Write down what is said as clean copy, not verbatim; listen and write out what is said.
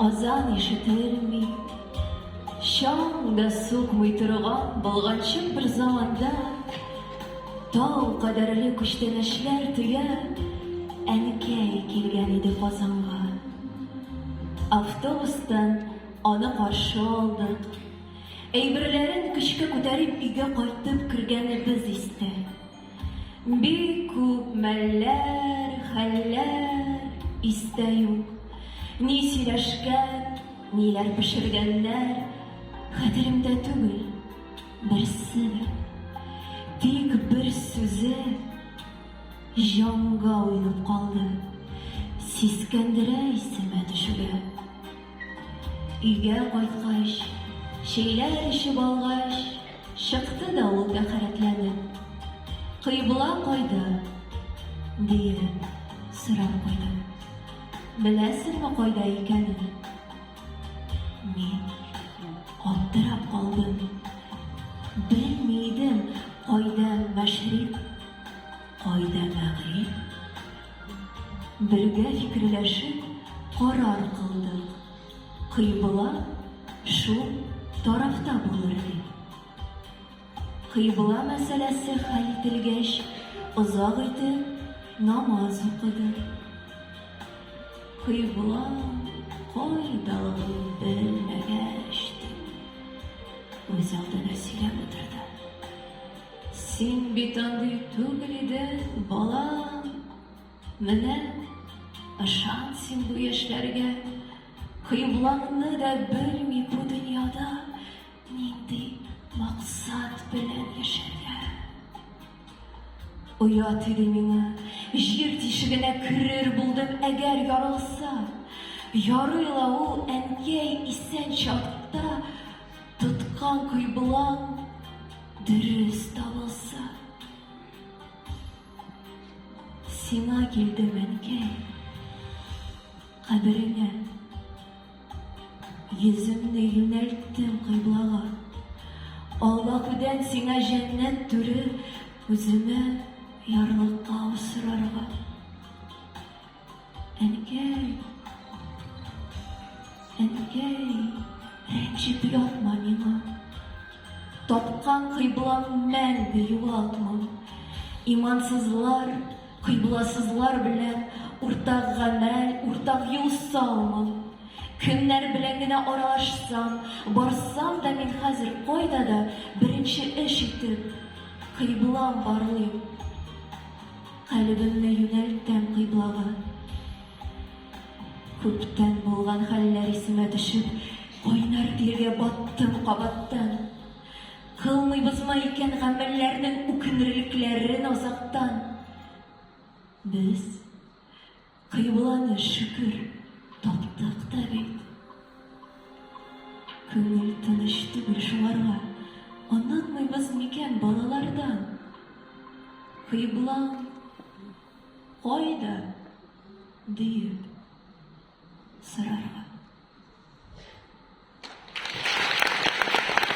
Азан ишетелми, шам да сукмый торган болганчык бер заманда тау кадәрле күчтәнәшләр төя әнкәй килгән иде Казанга. Автобустан аны каршы алдык. Әйберләрен көчкә күтәреп өйгә кайтып кергәнебез истә. Бик күп мәлләр, хәлләр истә юк. Ни сөйләшкән, ниләр пешергәннәр хәтеремдә түгел, берсе дә. Тик бер сүзе җанга уйнап калды, сискәндерә исемә төшүгә. Өйгә кайткач, чәйләр эчеп алгач, чыкты да ул тәхәрәтләнеп. Кыйбла кайда? Диеп сорап куйды. Беләсеңме кайда икәнен? Мин аптырап калдым. Белми идем, кайда мәшрик, кайда мәгъриб. Бергә фикерләшеп карар кылдык. Кыйбла шул тарафта булыр дип. Кыйбла мәсьәләсе хәл ителгәч, озак итеп намаз укыды. Кыйбла кайдалыгын белмәгәч, үз алдына сөйләп утырды. Син бит андый түгел идең, балам. Менә ышан син бу яшьләргә. Кыйблаңны да белми бу дөньяда нинди максат белән яшәргә. Уят иде миңа, җир тишегенә керер булдым әгәр ярылса. Ярыйла ул әнкәй исән чакта, тоткан кыйблаң дөрес табылса. Сиңа килдем әнкәй, кабереңә. Йөземне юнәлттем кыйблага. Аллаһыдан сиңа җәннәт түре, үземә ярлыкка усрарга. Әнкәй, рәнҗеп ятма миңа. Тапкан кыйблаң мәңге югалтма. Имансызлар, кыйбласызлар белән уртак гамәл, уртак юл салма. Кемнәр белән генә аралашсам, барсам да мин хәзер кайда да беренче эш итеп кыйблам барлыйм. Калбымны юнәлтәм кыйблага. Күптән булган хәлләр исемә төшеп, кайнар тиргә баттым кабаттан. Кылмыйбызмы икән гамәлләрнең үкенерлекләрен азактан? Без кыйбланы шөкер таптык та бит. Күңел тыныч түгел шуларга, онытмыйбыз микән балалардан? Кыйблаң кайда? Диеп сорарга.